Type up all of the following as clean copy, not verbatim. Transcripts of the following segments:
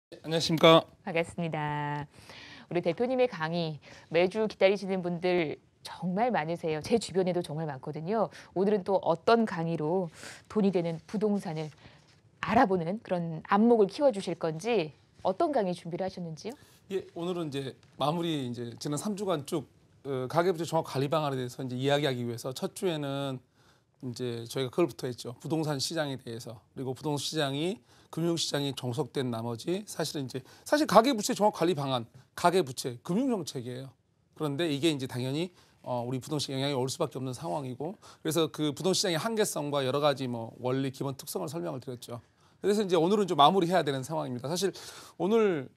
안녕하십니까. 반갑습니다. 우리 대표님의 강의 매주 기다리시는 분들 정말 많으세요. 제 주변에도 정말 많거든요. 오늘은 또 어떤 강의로 돈이 되는 부동산을 알아보는 그런 안목을 키워주실 건지 어떤 강의 준비를 하셨는지요? 예, 오늘은 이제 마무리 이제 지난 3주간 쭉 가계부채 종합 관리 방안에 대해서 이제 이야기하기 위해서 첫 주에는 이제 저희가 그걸부터 했죠. 부동산 시장에 대해서. 그리고 부동산 시장이 금융시장이 종속된 나머지 사실 가계부채 종합 관리 방안, 가계부채 금융 정책이에요. 그런데 이게 이제 당연히 우리 부동산 영향이 올 수밖에 없는 상황이고, 그래서 그 부동산 시장의 한계성과 여러 가지 뭐 원리 기본 특성을 설명을 드렸죠. 그래서 이제 오늘은 좀 마무리해야 되는 상황입니다. 사실 오늘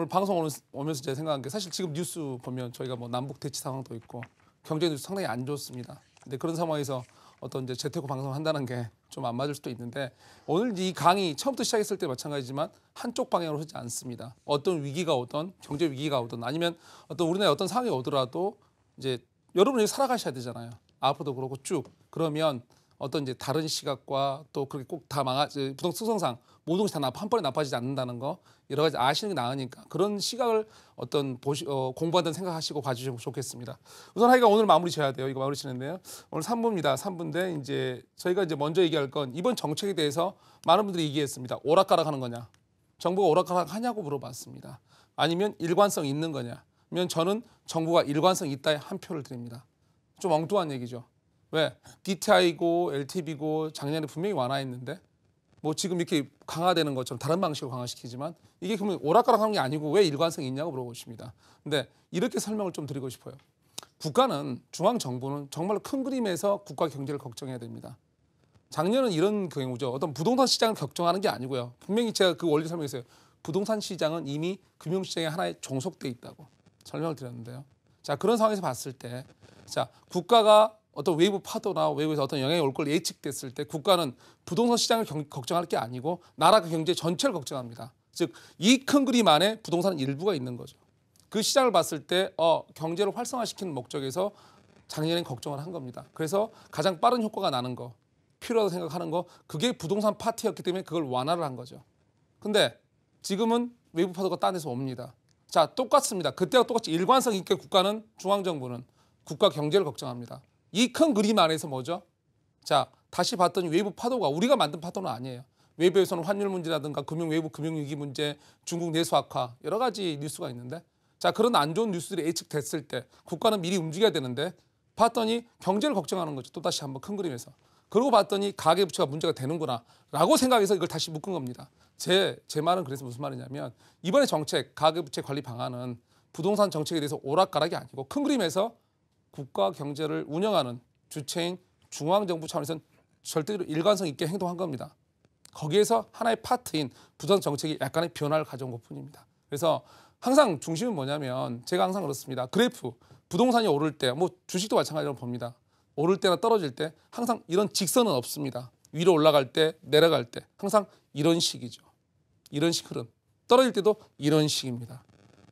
방송 오면서 제가 생각한 게, 사실 지금 뉴스 보면 저희가 뭐 남북 대치 상황도 있고 경제 뉴스 상당히 안 좋습니다. 근데 그런 상황에서 어떤 이제 재테크 방송을 한다는 게 좀 안 맞을 수도 있는데, 오늘 이 강의 처음부터 시작했을 때 마찬가지지만 한쪽 방향으로 하지 않습니다. 어떤 위기가 오든 경제 위기가 오든 아니면 어떤 우리나라에 어떤 상황이 오더라도 이제 여러분이 살아가셔야 되잖아요. 앞으로도 그렇고 쭉. 그러면 어떤 이제 다른 시각과 또 그렇게 꼭 다 부동산 특성상 모든 것이 다 한 번에 나빠지지 않는다는 거 여러 가지 아시는 게 나으니까 그런 시각을 공부한다는 생각하시고 봐주시면 좋겠습니다. 우선 하기가 오늘 마무리 지어야 돼요. 이거 마무리 지는데요. 오늘 3부입니다. 3부인데 이제 저희가 이제 먼저 얘기할 건 이번 정책에 대해서 많은 분들이 얘기했습니다. 오락가락하는 거냐? 정부가 오락가락하냐고 물어봤습니다. 아니면 일관성 있는 거냐? 면 저는 정부가 일관성 있다에 한 표를 드립니다. 좀 엉뚱한 얘기죠. 왜? DTI고 LTV고 작년에 분명히 완화했는데 뭐 지금 이렇게 강화되는 것처럼 다른 방식으로 강화시키지만 이게 그러면 오락가락하는 게 아니고 왜 일관성이 있냐고 물어보십니다. 근데 이렇게 설명을 좀 드리고 싶어요. 국가는, 중앙정부는 정말 큰 그림에서 국가 경제를 걱정해야 됩니다. 작년은 이런 경우죠. 어떤 부동산 시장을 걱정하는 게 아니고요. 분명히 제가 그 원리 설명했어요. 부동산 시장은 이미 금융시장의 하나에 종속돼 있다고 설명을 드렸는데요. 자, 그런 상황에서 봤을 때, 자, 국가가 어떤 외부 파도나 외부에서 어떤 영향이 올 걸 예측됐을 때 국가는 부동산 시장을 걱정할 게 아니고 나라 경제 전체를 걱정합니다. 즉, 이 큰 그림 안에 부동산은 일부가 있는 거죠. 그 시장을 봤을 때 경제를 활성화시키는 목적에서 작년엔 걱정을 한 겁니다. 그래서 가장 빠른 효과가 나는 거, 필요하다고 생각하는 거, 그게 부동산 파트였기 때문에 그걸 완화를 한 거죠. 근데 지금은 외부 파도가 딴 데서 옵니다. 자, 똑같습니다. 그때와 똑같이 일관성 있게 국가는, 중앙정부는 국가 경제를 걱정합니다. 이 큰 그림 안에서 뭐죠? 자, 다시 봤더니 외부 파도가 우리가 만든 파도는 아니에요. 외부에서는 환율 문제라든가 외부 금융위기 문제, 중국 내수 악화, 여러 가지 뉴스가 있는데, 자, 그런 안 좋은 뉴스들이 예측됐을 때 국가는 미리 움직여야 되는데 봤더니 경제를 걱정하는 거죠. 또다시 한번 큰 그림에서. 그러고 봤더니 가계부채가 문제가 되는구나 라고 생각해서 이걸 다시 묶은 겁니다. 제 말은 그래서 무슨 말이냐면, 이번에 정책, 가계부채 관리 방안은 부동산 정책에 대해서 오락가락이 아니고 큰 그림에서 국가 경제를 운영하는 주체인 중앙정부 차원에서는 절대로 일관성 있게 행동한 겁니다. 거기에서 하나의 파트인 부동산 정책이 약간의 변화를 가져온 것뿐입니다. 그래서 항상 중심은 뭐냐면, 제가 항상 그렇습니다. 그래프, 부동산이 오를 때, 뭐 주식도 마찬가지로 봅니다. 오를 때나 떨어질 때 항상 이런 직선은 없습니다. 위로 올라갈 때, 내려갈 때 항상 이런 식이죠. 이런 식 흐름. 떨어질 때도 이런 식입니다.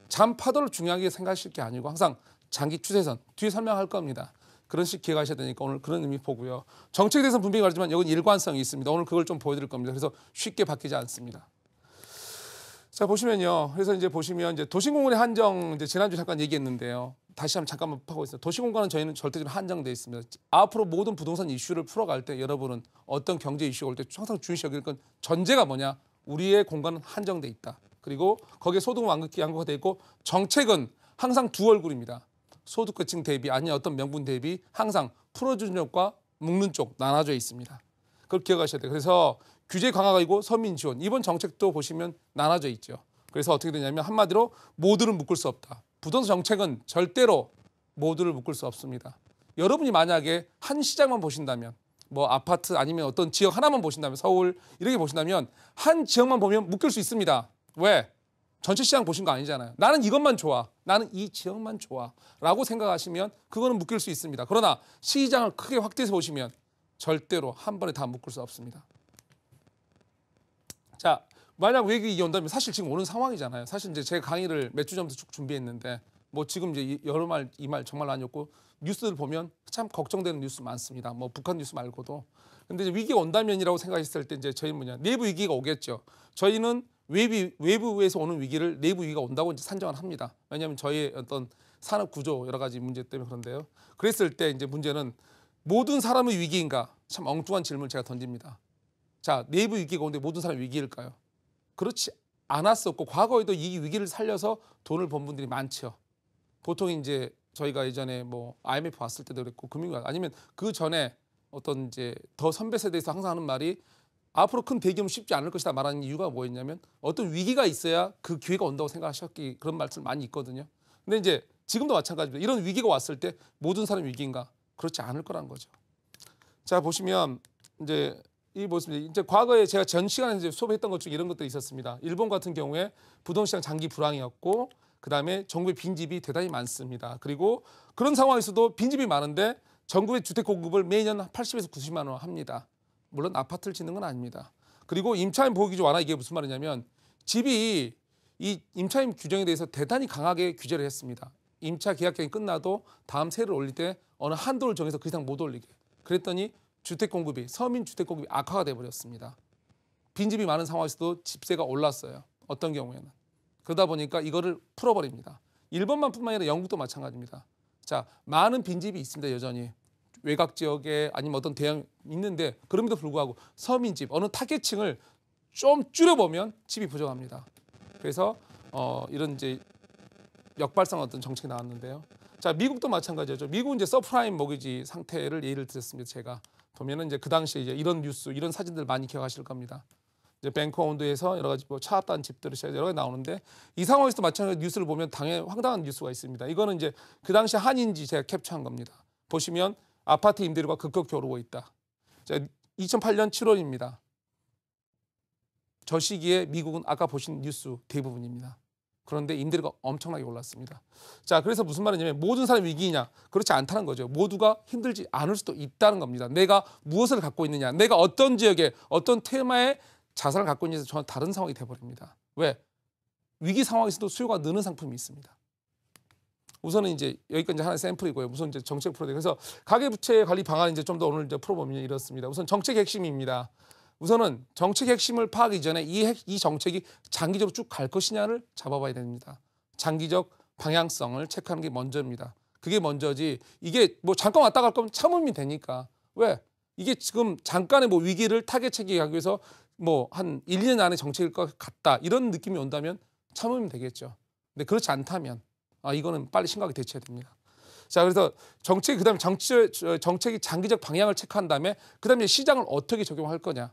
잔파도를 중요하게 생각하실 게 아니고 항상 장기 추세선, 뒤에 설명할 겁니다. 그런 식 기억하셔야 되니까 오늘 그런 의미 보고요. 정책에 대해서는 분명히 말하지만 여긴 일관성이 있습니다. 오늘 그걸 좀 보여드릴 겁니다. 그래서 쉽게 바뀌지 않습니다. 자, 보시면요. 그래서 이제 보시면 이제 도시공간의 한정, 이제 지난주 잠깐 얘기했는데요. 다시 한번 잠깐만 파고 있어요. 도시공간은 저희는 절대적으로 한정돼 있습니다. 앞으로 모든 부동산 이슈를 풀어갈 때 여러분은 어떤 경제 이슈가 올 때 항상 중요시 여길 건 전제가 뭐냐? 우리의 공간은 한정돼 있다. 그리고 거기에 소득은 완극히 양극화돼 있고 정책은 항상 두 얼굴입니다. 소득계층 대비 아니면 어떤 명분 대비 항상 풀어주는 쪽과 묶는 쪽 나눠져 있습니다. 그걸 기억하셔야 돼요. 그래서 규제 강화가 있고 서민 지원, 이번 정책도 보시면 나눠져 있죠. 그래서 어떻게 되냐면 한마디로 모두를 묶을 수 없다. 부동산 정책은 절대로 모두를 묶을 수 없습니다. 여러분이 만약에 한 시장만 보신다면, 뭐 아파트 아니면 어떤 지역 하나만 보신다면, 서울 이렇게 보신다면 한 지역만 보면 묶일 수 있습니다. 왜? 전체 시장 보신 거 아니잖아요. 나는 이것만 좋아. 나는 이 지역만 좋아. 라고 생각하시면 그거는 묶일 수 있습니다. 그러나 시장을 크게 확대해서 보시면 절대로 한 번에 다 묶을 수 없습니다. 자, 만약 위기가 온다면 사실 지금 오는 상황이잖아요. 사실 이제 제가 강의를 몇 주 전부터 쭉 준비했는데, 뭐 지금 이제 여름말, 이 말 정말 아니었고, 뉴스들 보면 참 걱정되는 뉴스 많습니다. 뭐 북한 뉴스 말고도. 근데 이제 위기가 온다면이라고 생각했을 때 이제 저희 내부 위기가 오겠죠. 저희는 외부에서 오는 위기를 내부 위기가 온다고 이제 산정을 합니다. 왜냐하면 저희의 어떤 산업 구조 여러 가지 문제 때문에 그런데요. 그랬을 때 이제 문제는 모든 사람의 위기인가? 참 엉뚱한 질문을 제가 던집니다. 자, 내부 위기가 오는데 모든 사람이 위기일까요? 그렇지 않았었고 과거에도 이 위기를 살려서 돈을 번 분들이 많죠. 보통 이제 저희가 예전에 뭐 IMF 왔을 때도 그랬고 금융위 아니면 그 전에 어떤 이제 더 선배 세대에서 항상 하는 말이 앞으로 큰 대기업은 쉽지 않을 것이다 말하는 이유가 뭐였냐면 어떤 위기가 있어야 그 기회가 온다고 생각하셨기 그런 말씀 많이 있거든요. 근데 이제 지금도 마찬가지입니다. 이런 위기가 왔을 때 모든 사람이 위기인가? 그렇지 않을 거라는 거죠. 자 보시면 이제 이 모습이 이제 과거에 제가 전 시간에 이제 수업했던 것 중에 이런 것들이 있었습니다. 일본 같은 경우에 부동시장 장기 불황이었고 그다음에 정부의 빈집이 대단히 많습니다. 그리고 그런 상황에서도 빈집이 많은데 전국의 주택 공급을 매년 80에서 90만 원 합니다. 물론 아파트를 짓는 건 아닙니다. 그리고 임차인 보호규제 완화 이게 무슨 말이냐면 집이 이 임차인 규정에 대해서 대단히 강하게 규제를 했습니다. 임차 계약 기간이 끝나도 다음 세를 올릴 때 어느 한도를 정해서 그 이상 못 올리게. 그랬더니 주택 공급이 서민 주택 공급이 악화가 돼 버렸습니다. 빈집이 많은 상황에서도 집세가 올랐어요. 어떤 경우에는. 그러다 보니까 이거를 풀어버립니다. 일본만뿐만 아니라 영국도 마찬가지입니다. 자, 많은 빈집이 있습니다. 여전히. 외곽 지역에 아니면 어떤 대형 있는데 그럼에도 불구하고 서민집 어느 타겟층을 좀 줄여보면 집이 부족합니다. 그래서 이런 이제 역발상 어떤 정책이 나왔는데요. 자, 미국도 마찬가지죠. 미국은 이제 서프라임 모기지 상태를 예를 들었습니다. 제가 보면은 이제 그 당시에 이제 이런 뉴스, 이런 사진들 많이 기억하실 겁니다. 이제 뱅크 온도에서 여러 가지 뭐 차압단 집들이 여러 가지 나오는데 이 상황에서도 마찬가지 뉴스를 보면 당연히 황당한 뉴스가 있습니다. 이거는 이제 그 당시 한인지 제가 캡처한 겁니다. 보시면 아파트 임대료가 급격히 오르고 있다. 자, 2008년 7월입니다. 저 시기에 미국은 아까 보신 뉴스 대부분입니다. 그런데 임대료가 엄청나게 올랐습니다. 자, 그래서 무슨 말이냐면 모든 사람이 위기냐? 그렇지 않다는 거죠. 모두가 힘들지 않을 수도 있다는 겁니다. 내가 무엇을 갖고 있느냐? 내가 어떤 지역에 어떤 테마의 자산을 갖고 있느냐에서 전혀 다른 상황이 돼버립니다. 왜? 위기 상황에서도 수요가 느는 상품이 있습니다. 우선은 이제 여기까지 하나의 샘플이고요. 우선 이제 정책 풀어야 돼요. 그래서 가계부채 관리 방안 이제 좀 더 오늘 이제 풀어보면 이렇습니다. 우선 정책 핵심입니다. 우선은 정책 핵심을 파악하기 전에 이 정책이 장기적으로 쭉 갈 것이냐를 잡아봐야 됩니다. 장기적 방향성을 체크하는 게 먼저입니다. 그게 먼저지 이게 뭐 잠깐 왔다 갈 거면 참으면 되니까. 왜? 이게 지금 잠깐의 뭐 위기를 타겟 체계하기 위해서 뭐 한 1, 2년 안에 정책일 것 같다 이런 느낌이 온다면 참으면 되겠죠. 근데 그렇지 않다면 이거는 빨리 심각하게 대처해야 됩니다. 자, 그래서 정책이 그다음에 정책이 장기적 방향을 체크한 다음에 그다음에 시장을 어떻게 적용할 거냐,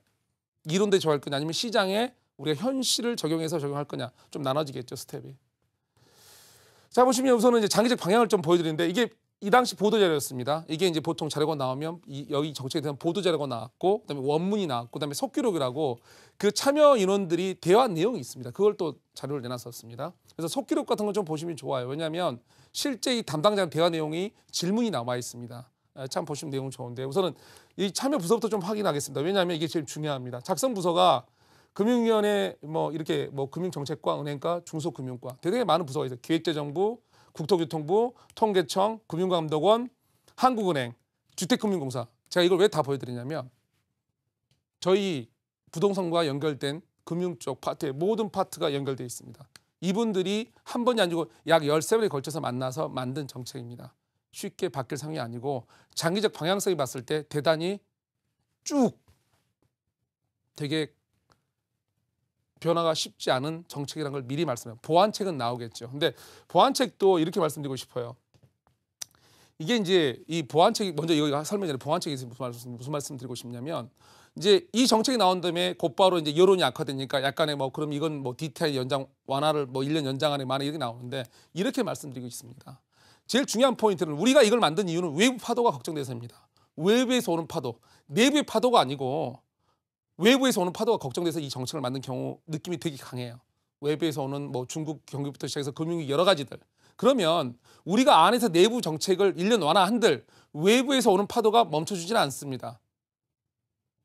이론대 적용할 거냐, 아니면 시장에 우리가 현실을 적용해서 적용할 거냐 좀 나눠지겠죠 스텝이. 자, 보시면 우선은 이제 장기적 방향을 좀 보여드리는데 이게 이 당시 보도 자료였습니다. 이게 이제 보통 자료가 나오면 여기 정책에 대한 보도 자료가 나왔고, 그다음에 원문이 나왔고, 그다음에 속기록이라고 그 참여 인원들이 대화 내용이 있습니다. 그걸 또 자료를 내놨었습니다. 그래서 속기록 같은 거 좀 보시면 좋아요. 왜냐하면 실제 이 담당자 대화 내용이 질문이 남아 있습니다. 참 보시면 내용 좋은데 우선은 이 참여 부서부터 좀 확인하겠습니다. 왜냐하면 이게 제일 중요합니다. 작성 부서가 금융위원회 뭐 이렇게 뭐 금융정책과 은행과 중소금융과 되게 많은 부서가 있어요. 기획재정부, 국토교통부, 통계청, 금융감독원, 한국은행, 주택금융공사. 제가 이걸 왜 다 보여드리냐면 저희 부동산과 연결된 금융 쪽 파트의 모든 파트가 연결되어 있습니다. 이분들이 한 번이 아니고 약 13번에 걸쳐서 만나서 만든 정책입니다. 쉽게 바뀔 상황이 아니고 장기적 방향성이 봤을 때 대단히 쭉 되게 변화가 쉽지 않은 정책이라는 걸 미리 말씀해요. 보완책은 나오겠죠. 근데 보완책도 이렇게 말씀드리고 싶어요. 이게 이제 이 보완책이 먼저 이거 설명 전에 보완책이 무슨 말씀 드리고 싶냐면 이제 이 정책이 나온 다음에 곧바로 이제 여론이 악화되니까 약간의 뭐 그럼 이건 뭐 디테일 연장 완화를 뭐 1년 연장 안에 만에 이렇게 나오는데 이렇게 말씀드리고 있습니다. 제일 중요한 포인트는 우리가 이걸 만든 이유는 외부 파도가 걱정돼서입니다. 외부에서 오는 파도, 내부의 파도가 아니고 외부에서 오는 파도가 걱정돼서 이 정책을 만든 경우 느낌이 되게 강해요. 외부에서 오는 뭐 중국 경기부터 시작해서 금융위 여러 가지들. 그러면 우리가 안에서 내부 정책을 1년 완화한들 외부에서 오는 파도가 멈춰주지는 않습니다.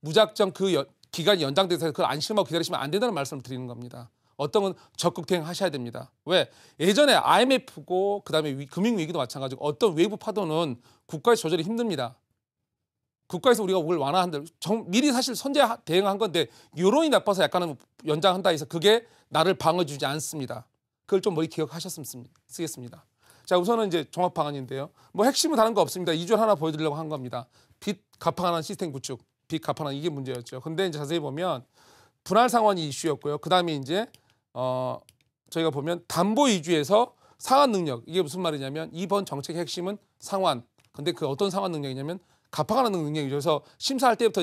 무작정 그 기간이 연장돼서 그걸 안심하고 기다리시면 안 된다는 말씀을 드리는 겁니다. 어떤 건 적극 대응하셔야 됩니다. 왜? 예전에 IMF고 그다음에 금융위기도 마찬가지고 어떤 외부 파도는 국가에서 조절이 힘듭니다. 국가에서 우리가 그걸 완화한다. 미리 사실 선제 대응한 건데 여론이 나빠서 약간은 연장한다 해서 그게 나를 방어해주지 않습니다. 그걸 좀 머리 기억하셨으면 쓰겠습니다. 자, 우선은 이제 종합 방안인데요. 뭐 핵심은 다른 거 없습니다. 2줄 하나 보여드리려고 한 겁니다. 빚 갚아가는 시스템 구축, 빚 갚아가는 이게 문제였죠. 근데 이제 자세히 보면 분할 상환이 이슈였고요. 그 다음에 이제 저희가 보면 담보 위주에서 상환 능력, 이게 무슨 말이냐면 이번 정책의 핵심은 상환. 근데 그 어떤 상환 능력이냐면 갚아가는 능력이죠. 그래서 심사할 때부터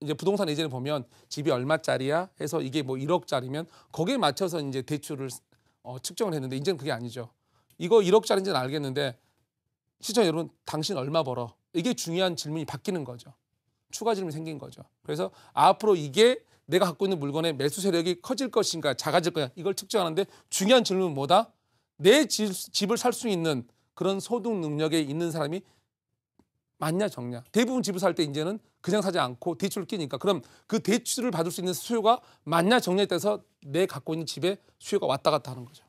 이제 부동산 예전에 보면 집이 얼마짜리야 해서 이게 뭐 1억짜리면 거기에 맞춰서 이제 대출을 측정을 했는데 이제는 그게 아니죠. 이거 1억짜리인지는 알겠는데 시청자 여러분, 당신 얼마 벌어? 이게 중요한 질문이 바뀌는 거죠. 추가 질문이 생긴 거죠. 그래서 앞으로 이게 내가 갖고 있는 물건의 매수 세력이 커질 것인가 작아질 거냐 이걸 측정하는데 중요한 질문은 뭐다? 내 집을 살 수 있는 그런 소득 능력에 있는 사람이 많냐 적냐. 대부분 집을 살 때 이제는 그냥 사지 않고 대출을 끼니까 그럼 그 대출을 받을 수 있는 수요가 많냐 적냐에 따라서 내 갖고 있는 집에 수요가 왔다 갔다 하는 거죠.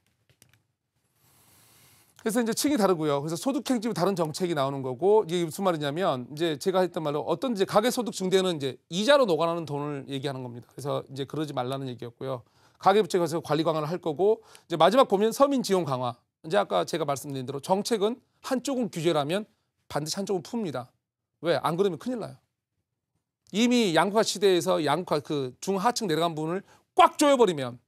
그래서 이제 층이 다르고요. 그래서 소득행지부 다른 정책이 나오는 거고 이게 무슨 말이냐면 이제 제가 했던 말로 어떤 이제 가계소득 증대는 이제 이자로 녹아나는 돈을 얘기하는 겁니다. 그래서 이제 그러지 말라는 얘기였고요. 가계부채에서 관리 강화를 할 거고 이제 마지막 보면 서민 지원 강화. 이제 아까 제가 말씀드린 대로 정책은 한쪽은 규제라면 반드시 한쪽은 풉니다. 왜? 안 그러면 큰일 나요. 이미 양극화 시대에서 양극화 그 중하층 내려간 부분을 꽉 조여버리면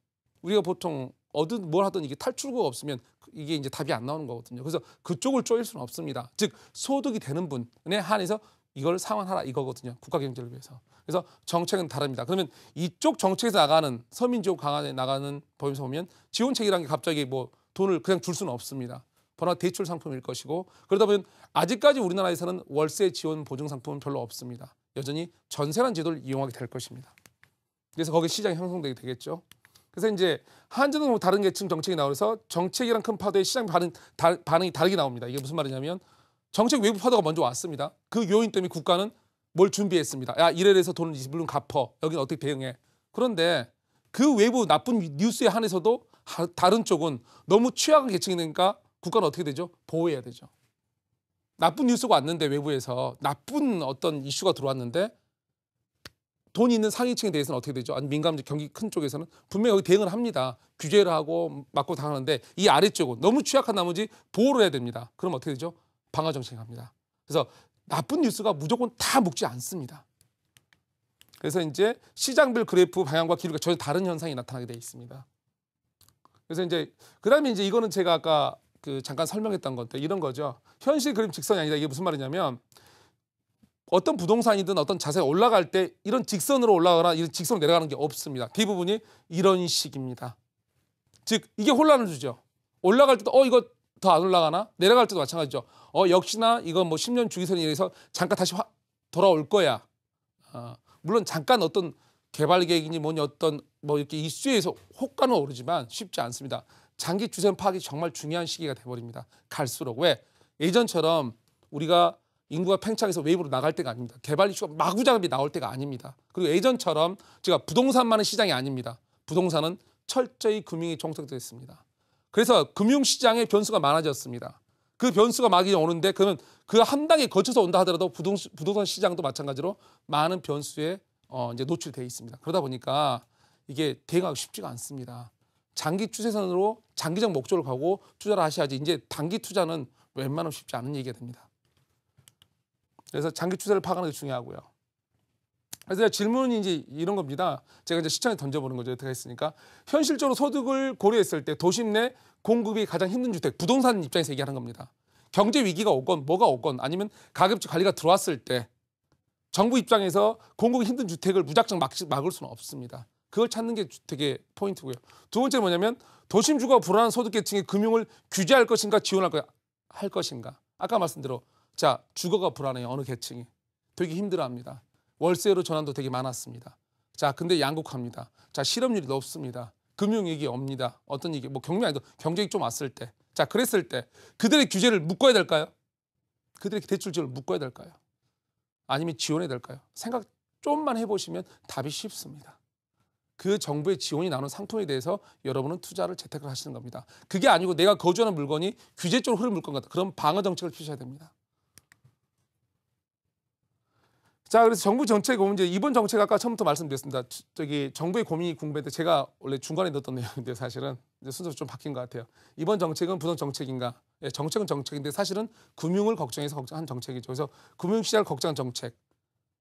우리가 보통 뭘 하든 이게 탈출구가 없으면 이게 이제 답이 안 나오는 거거든요. 그래서 그쪽을 조일 수는 없습니다. 즉 소득이 되는 분에 한해서 이걸 상환하라 이거거든요. 국가 경제를 위해서. 그래서 정책은 다릅니다. 그러면 이쪽 정책에서 나가는 서민 지원 강화에 나가는 법에서 보면 지원책이라는 게 갑자기 뭐 돈을 그냥 줄 수는 없습니다. 버나 대출 상품일 것이고 그러다 보면 아직까지 우리나라에서는 월세 지원 보증 상품은 별로 없습니다. 여전히 전세라는 제도를 이용하게 될 것입니다. 그래서 거기 시장이 형성되게 되겠죠. 그래서 이제 한전은 다른 계층 정책이 나오면서 정책이란 큰 파도에 시장 반응이 다르게 나옵니다. 이게 무슨 말이냐면 정책 외부 파도가 먼저 왔습니다. 그 요인 때문에 국가는 뭘 준비했습니다. 야, 이래 해서 돈을 물론 갚어. 여기는 어떻게 대응해. 그런데 그 외부 나쁜 뉴스에 한해서도 다른 쪽은 너무 취약한 계층이 되니까 국가는 어떻게 되죠? 보호해야 되죠. 나쁜 뉴스가 왔는데 외부에서 나쁜 어떤 이슈가 들어왔는데 돈이 있는 상위층에 대해서는 어떻게 되죠? 아니 민감직 경기 큰 쪽에서는 분명히 여기 대응을 합니다. 규제를 하고 맞고 당하는데 이 아래쪽은 너무 취약한 나머지 보호를 해야 됩니다. 그럼 어떻게 되죠? 방어 정책을 합니다. 그래서 나쁜 뉴스가 무조건 다 묶지 않습니다. 그래서 이제 시장별 그래프 방향과 기류가 전혀 다른 현상이 나타나게 되어 있습니다. 그래서 이제 그다음에 이제 이거는 제가 아까 잠깐 설명했던 건데 이런 거죠. 현실 그림 직선이 아니다. 이게 무슨 말이냐면 어떤 부동산이든 어떤 자세가 올라갈 때 이런 직선으로 올라가거나 이런 직선으로 내려가는 게 없습니다. 대부분이 이런 식입니다. 즉 이게 혼란을 주죠. 올라갈 때도 이거 더 안 올라가나? 내려갈 때도 마찬가지죠. 역시나 이거 뭐 10년 주기선에 의해서 잠깐 다시 돌아올 거야. 물론 잠깐 어떤 개발 계획이니 뭐니 어떤 뭐 이렇게 이슈에서 호가는 오르지만 쉽지 않습니다. 장기 추세 파악이 정말 중요한 시기가 돼버립니다. 갈수록 왜? 예전처럼 우리가 인구가 팽창해서 외부로 나갈 때가 아닙니다. 개발 이슈가 마구잡이 나올 때가 아닙니다. 그리고 예전처럼 제가 부동산만의 시장이 아닙니다. 부동산은 철저히 금융이 종속되어 있습니다. 그래서 금융시장의 변수가 많아졌습니다. 그 변수가 막 오는데 그러면 그 한 단계 거쳐서 온다 하더라도 부동산 시장도 마찬가지로 많은 변수에 이제 노출되어 있습니다. 그러다 보니까 이게 대응하기 쉽지가 않습니다. 장기 추세선으로 장기적 목적을 가고 투자를 하셔야지 이제 단기 투자는 웬만하면 쉽지 않은 얘기가 됩니다. 그래서 장기 추세를 파악하는 게 중요하고요. 그래서 질문이 이제 이런 겁니다. 제가 이제 시장에 던져보는 거죠. 어떻게 했으니까 현실적으로 소득을 고려했을 때 도심 내 공급이 가장 힘든 주택, 부동산 입장에서 얘기하는 겁니다. 경제 위기가 오건 뭐가 오건 아니면 가격지 관리가 들어왔을 때 정부 입장에서 공급이 힘든 주택을 무작정 막을 수는 없습니다. 그걸 찾는 게 되게 포인트고요. 두 번째는 뭐냐면 도심 주거가 불안한 소득 계층의 금융을 규제할 것인가 지원할 것인가. 아까 말씀대로 자 주거가 불안해요. 어느 계층이. 되게 힘들어합니다. 월세로 전환도 되게 많았습니다. 자 근데 양극화입니다. 자 실업률이 높습니다. 금융위기 옵니다. 어떤 얘기 뭐 경매 아니도 경쟁이 좀 왔을 때. 자 그랬을 때 그들의 규제를 묶어야 될까요? 그들의 대출제를 묶어야 될까요? 아니면 지원해야 될까요? 생각 좀만 해보시면 답이 쉽습니다. 그 정부의 지원이 나오는 상품에 대해서 여러분은 투자를 재테크를 하시는 겁니다. 그게 아니고 내가 거주하는 물건이 규제 쪽으로 흐르는 물건 같다. 그럼 방어 정책을 펴셔야 됩니다. 자, 그래서 정부 정책 보면 이제 이번 정책 아까 처음부터 말씀드렸습니다. 저기 정부의 고민이 궁금했는데 제가 원래 중간에 넣었던 내용인데 사실은 이제 순서가 좀 바뀐 것 같아요. 이번 정책은 부동 정책인가? 예, 정책은 정책인데 사실은 금융을 걱정해서 한 정책이죠. 그래서 금융시장을 걱정한 정책.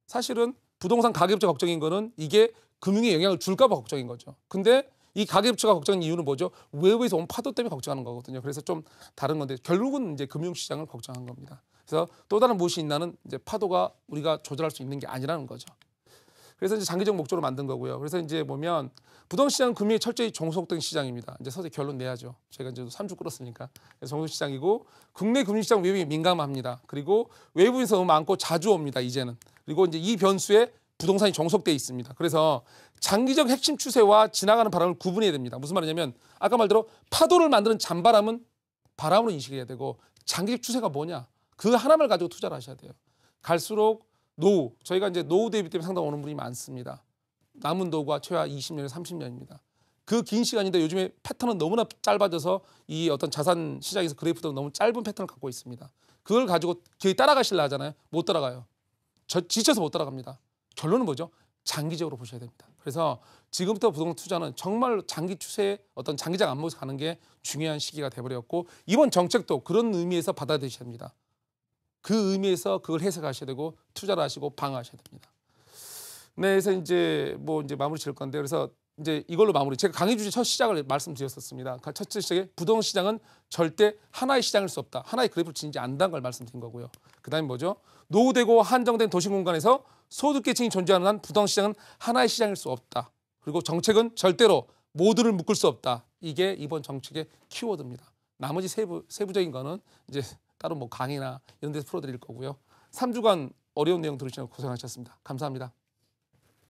사실은 부동산 가격자 걱정인 거는 이게 금융에 영향을 줄까 봐 걱정인 거죠. 근데 이 가격주가 걱정한 이유는 뭐죠? 외부에서 온 파도 때문에 걱정하는 거거든요. 그래서 좀 다른 건데 결국은 이제 금융시장을 걱정한 겁니다. 그래서 또 다른 무엇이 있나는 이제 파도가 우리가 조절할 수 있는 게 아니라는 거죠. 그래서 이제 장기적 목적으로 만든 거고요. 그래서 이제 보면 부동시장은 금융이 철저히 종속된 시장입니다. 이제 서서히 결론 내야죠. 저희가 이제 3주 끌었으니까. 그래서 종속시장이고 국내 금융시장 외국이 민감합니다. 그리고 외부인서 너무 많고 자주 옵니다. 이제는. 그리고 이제 이 변수에 부동산이 종속돼 있습니다. 그래서 장기적 핵심 추세와 지나가는 바람을 구분해야 됩니다. 무슨 말이냐면 아까 말대로 파도를 만드는 잔바람은 바람으로 인식해야 되고 장기적 추세가 뭐냐? 그 하나만 가지고 투자를 하셔야 돼요. 갈수록 노후, 저희가 이제 노후 대비 때문에 상당 오는 분이 많습니다. 남은 노후가 최하 20년, 30년입니다. 그 긴 시간인데 요즘에 패턴은 너무나 짧아져서 이 어떤 자산 시장에서 그래프도 너무 짧은 패턴을 갖고 있습니다. 그걸 가지고 거의 따라가시려 하잖아요. 못 따라가요. 지쳐서 못 따라갑니다. 결론은 뭐죠? 장기적으로 보셔야 됩니다. 그래서 지금부터 부동산 투자는 정말 장기 추세의 어떤 장기적 안목에서 가는 게 중요한 시기가 돼버렸고 이번 정책도 그런 의미에서 받아들이셔야 됩니다. 그 의미에서 그걸 해석하셔야 되고 투자를 하시고 방어하셔야 됩니다. 네, 그래서 이제 마무리 지을 건데 그래서 이제 이걸로 마무리. 제가 강의 주제 첫 시작을 말씀드렸었습니다. 첫째 시작에 부동산 시장은 절대 하나의 시장일 수 없다. 하나의 그래프를 지니지 않는다는 걸 말씀드린 거고요. 그다음에 뭐죠? 노후되고 한정된 도시 공간에서 소득계층이 존재하는 한 부동산 시장은 하나의 시장일 수 없다. 그리고 정책은 절대로 모두를 묶을 수 없다. 이게 이번 정책의 키워드입니다. 나머지 세부적인 거는 이제 따로 뭐 강의나 이런 데서 풀어드릴 거고요. 3주간 어려운 내용 들으시느라 고생하셨습니다. 감사합니다.